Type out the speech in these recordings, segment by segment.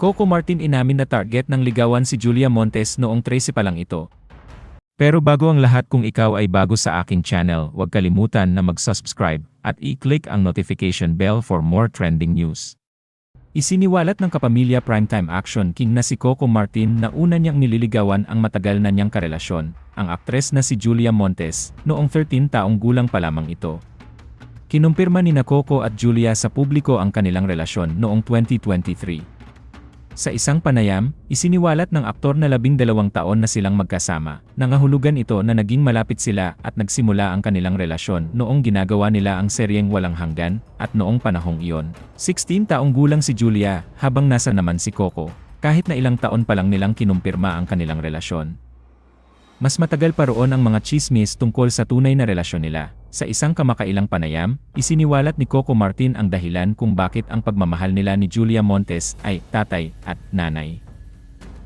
Coco Martin inamin na target ng ligawan si Julia Montes noong 13 pa lang ito. Pero bago ang lahat, kung ikaw ay bago sa aking channel, huwag kalimutan na mag-subscribe at i-click ang notification bell for more trending news. Isiniwalat ng kapamilya Primetime Action King na si Coco Martin na una niyang nililigawan ang matagal na niyang karelasyon, ang aktres na si Julia Montes, noong 13 taong gulang pa lamang ito. Kinumpirma ni Coco at Julia sa publiko ang kanilang relasyon noong 2023. Sa isang panayam, isiniwalat ng aktor na 12 taon na silang magkasama. Nangahulugan ito na naging malapit sila at nagsimula ang kanilang relasyon noong ginagawa nila ang seryeng Walang Hanggan, at noong panahong iyon, 16 taong gulang si Julia, habang nasa naman si Coco, kahit na ilang taon pa lang nilang kinumpirma ang kanilang relasyon. Mas matagal pa roon ang mga chismis tungkol sa tunay na relasyon nila. Sa isang kamakailang panayam, isiniwalat ni Coco Martin ang dahilan kung bakit ang pagmamahal nila ni Julia Montes ay tatay at nanay.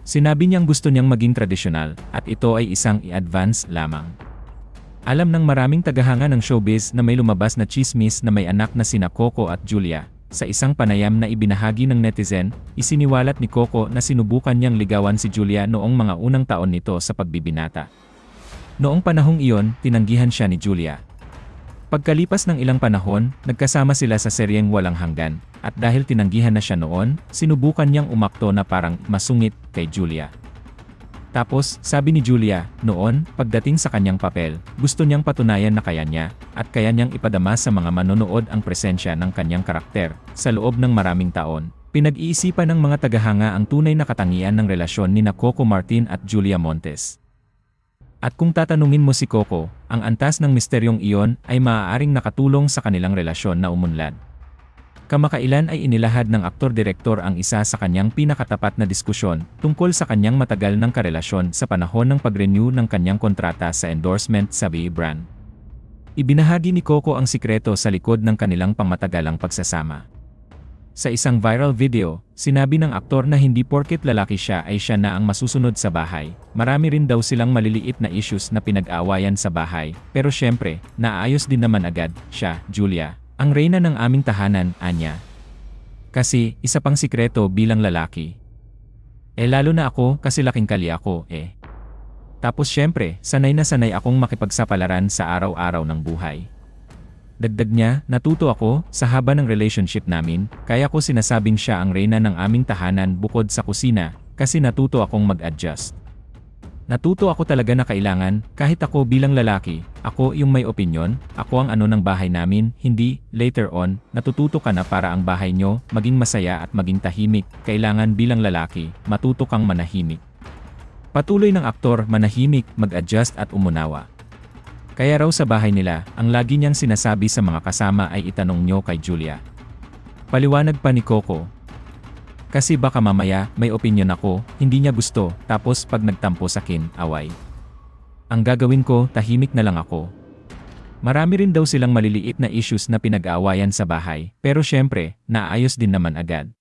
Sinabi niyang gusto niyang maging tradisyonal, at ito ay isang i-advance lamang. Alam ng maraming tagahanga ng showbiz na may lumabas na chismis na may anak na sina Coco at Julia. Sa isang panayam na ibinahagi ng netizen, isiniwalat ni Coco na sinubukan niyang ligawan si Julia noong mga unang taon nito sa pagbibinata. Noong panahong iyon, tinanggihan siya ni Julia. Pagkalipas ng ilang panahon, nagkasama sila sa seryeng Walang Hanggan, at dahil tinanggihan na siya noon, sinubukan niyang umakto na parang masungit kay Julia. Tapos, sabi ni Julia, noon, pagdating sa kanyang papel, gusto niyang patunayan na kaya niya, at kaya niyang ipadama sa mga manonood ang presensya ng kanyang karakter. Sa loob ng maraming taon, pinag-iisipan ng mga tagahanga ang tunay na katangian ng relasyon ni Coco Martin at Julia Montes. At kung tatanungin mo si Coco, ang antas ng misteryong iyon ay maaaring nakatulong sa kanilang relasyon na umunlad. Kamakailan ay inilahad ng aktor-direktor ang isa sa kanyang pinakatapat na diskusyon tungkol sa kanyang matagal ng karelasyon sa panahon ng pag-renew ng kanyang kontrata sa endorsement sa BE brand. Ibinahagi ni Coco ang sikreto sa likod ng kanilang pangmatagalang pagsasama. Sa isang viral video, sinabi ng aktor na hindi porket lalaki siya ay siya na ang masusunod sa bahay. Marami rin daw silang maliliit na issues na pinag-aawayan sa bahay, pero syempre, naayos din naman agad, siya, Julia, ang reyna ng aming tahanan, anya. Kasi, isa pang sikreto bilang lalaki. Lalo na ako kasi laking kali ako, Tapos syempre, sanay na sanay akong makipagsapalaran sa araw-araw ng buhay. Dagdag niya, natuto ako, sa haba ng relationship namin, kaya ko sinasabing siya ang reyna ng aming tahanan bukod sa kusina, kasi natuto akong mag-adjust. Natuto ako talaga na kailangan, kahit ako bilang lalaki, ako yung may opinyon, ako ang ano ng bahay namin, hindi, later on, natututo ka na para ang bahay nyo, maging masaya at maging tahimik, kailangan bilang lalaki, matuto kang manahimik. Patuloy ng aktor, manahimik, mag-adjust at umunawa. Kaya raw sa bahay nila, ang lagi niyang sinasabi sa mga kasama ay itanong nyo kay Julia. Paliwanag pa ni Coco. Kasi baka mamaya, may opinyon ako, hindi niya gusto, tapos pag nagtampo sakin, away. Ang gagawin ko, tahimik na lang ako. Marami rin daw silang maliliit na issues na pinag-aawayan sa bahay, pero syempre, naayos din naman agad.